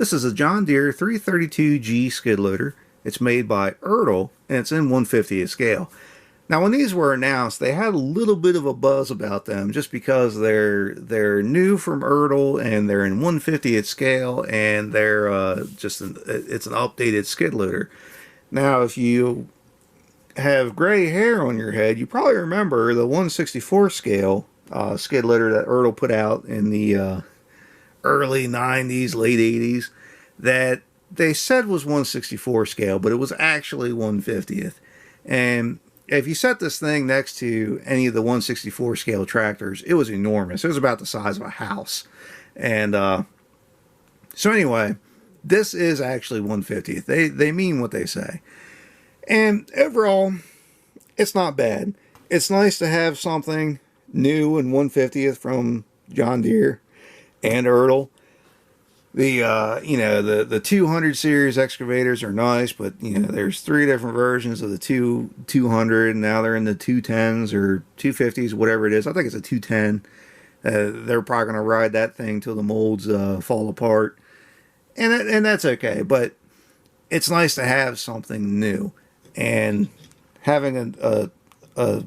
This is a John Deere 332G skid loader. It's made by Ertl, and it's in 1/50th scale. Now, when these were announced, they had a little bit of a buzz about them just because they're new from Ertl and they're in 1/50th scale, and they're it's an updated skid loader. Now, if you have gray hair on your head, you probably remember the 1/64 scale skid loader that Ertl put out in the early 90s, late 80s, that they said was 1/64 scale, but it was actually 1/50th. And if you set this thing next to any of the 1/64 scale tractors, it was enormous. It was about the size of a house. And so anyway, this is actually 1/50th. They mean what they say. And overall, it's not bad. It's nice to have something new and 1/50th from John Deere and Ertl. The 200 series excavators are nice, but there's 3 different versions of the 200, and now they're in the 210s or 250s, whatever it is. I think it's a 210. They're probably going to ride that thing till the molds fall apart, and that's okay. But it's nice to have something new, and having a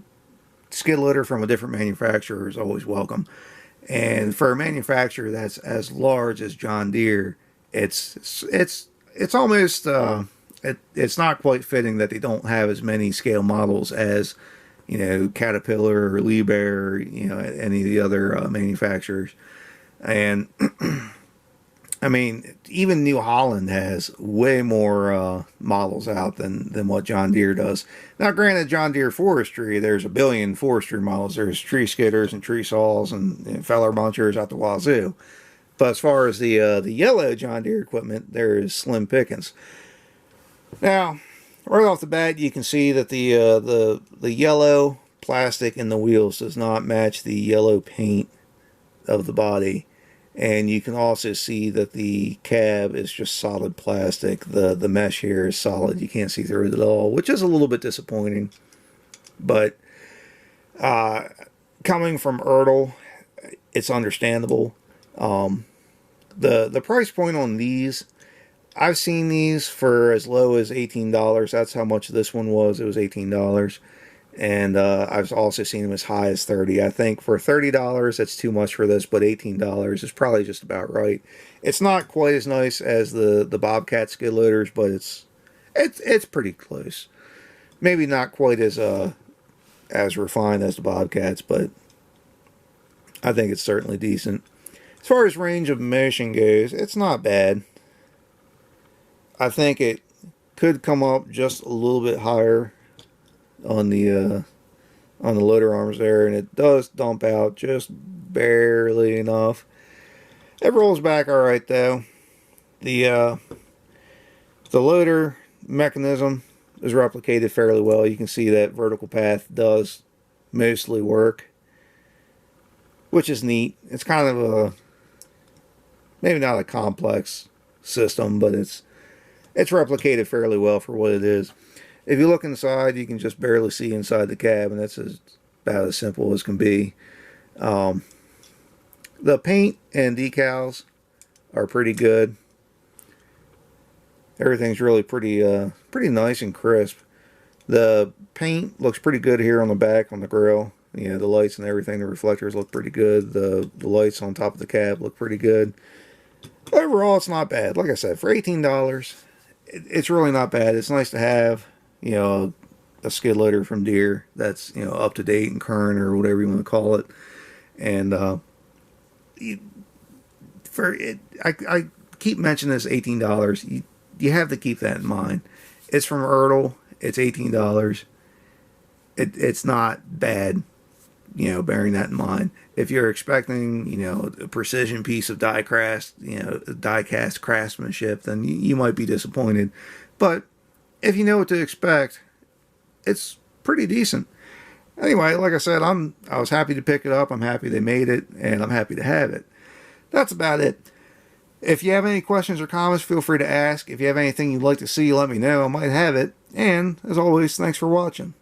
skid loader from a different manufacturer is always welcome. And for a manufacturer that's as large as John Deere, it's almost it's not quite fitting that they don't have as many scale models as Caterpillar or Liebherr, or any of the other manufacturers. And I mean, even New Holland has way more models out than what John Deere does. Now, granted, John Deere Forestry, there's a billion forestry models. There's tree skidders and tree saws and feller bunchers out the wazoo. But as far as the yellow John Deere equipment, there is slim pickings. Now, right off the bat, you can see that the yellow plastic in the wheels does not match the yellow paint of the body. And you can also see that the cab is just solid plastic. The mesh here is solid. You can't see through it at all, which is a little bit disappointing. But coming from Ertl, it's understandable. The price point on these, I've seen these for as low as $18. That's how much this one was. It was $18. And I've also seen them as high as $30. I think for $30, that's too much for this, but $18 is probably just about right. It's not quite as nice as the Bobcat skid loaders, but it's pretty close. Maybe not quite as refined as the Bobcats, but I think it's certainly decent. As far as range of motion goes, it's not bad. I think it could come up just a little bit higher on the loader arms there, and it does dump out just barely enough. It rolls back all right though. The loader mechanism is replicated fairly well. You can see that vertical path does mostly work, which is neat. It's kind of a maybe not a complex system, but it's replicated fairly well for what it is. If you look inside, you can just barely see inside the cab, and that's about as simple as can be. The paint and decals are pretty good. Everything's really pretty nice and crisp. The paint looks pretty good here on the back, on the grill. The lights and everything, the reflectors look pretty good. The lights on top of the cab look pretty good. Overall, it's not bad. Like I said, for $18, it's really not bad. It's nice to have a skid loader from Deere that's up to date and current, or whatever you want to call it. And I keep mentioning this $18. You have to keep that in mind. It's from Ertl. It's $18. It's not bad, bearing that in mind. If you're expecting a precision piece of diecast craftsmanship, then you might be disappointed. But if you know what to expect, it's pretty decent. Anyway, like I said, I was happy to pick it up. I'm happy they made it, and I'm happy to have it. That's about it. If you have any questions or comments, feel free to ask. If you have anything you'd like to see, let me know. I might have it. And, as always, thanks for watching.